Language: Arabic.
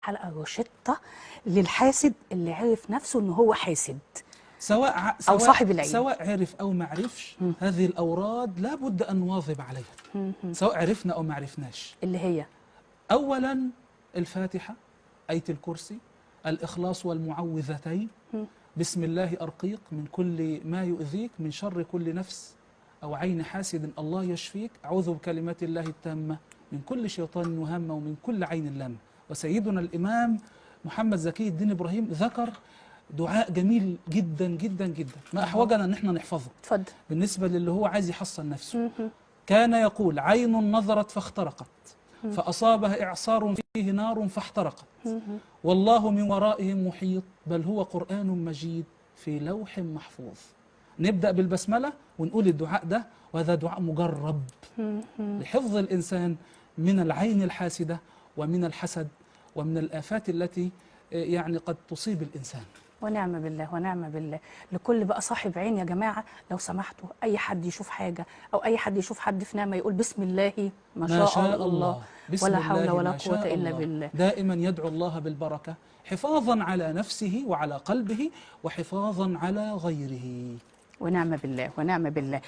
حلقة روشتة للحاسد اللي عرف نفسه إن هو حاسد أو صاحب العين، سواء عرف أو ما عرفش. هذه الأوراد لا بد أن نواظب عليها سواء عرفنا أو ما عرفناش. اللي هي أولا الفاتحة، آية الكرسي، الإخلاص والمعوذتين، بسم الله أرقيك من كل ما يؤذيك، من شر كل نفس أو عين حاسد الله يشفيك، أعوذ بكلمات الله التامة من كل شيطان وهمة ومن كل عين لامة. وسيدنا الإمام محمد زكي الدين إبراهيم ذكر دعاء جميل جدا جدا جدا، ما أحوجنا أن احنا نحفظه. اتفضل. بالنسبة للي هو عايز يحصن نفسه، كان يقول: عين نظرت فاخترقت، فأصابها إعصار فيه نار فاحترقت، والله من ورائهم محيط، بل هو قرآن مجيد في لوح محفوظ. نبدأ بالبسملة ونقول الدعاء ده، وهذا دعاء مجرب لحفظ الإنسان من العين الحاسدة ومن الحسد ومن الآفات التي يعني قد تصيب الإنسان. ونعم بالله ونعم بالله. لكل بقى صاحب عين يا جماعة، لو سمحتوا أي حد يشوف حاجة أو أي حد يشوف حد في نعمة يقول بسم الله ما شاء الله، ولا حول ولا قوة إلا بالله. دائما يدعو الله بالبركة، حفاظا على نفسه وعلى قلبه وحفاظا على غيره. ونعم بالله ونعم بالله.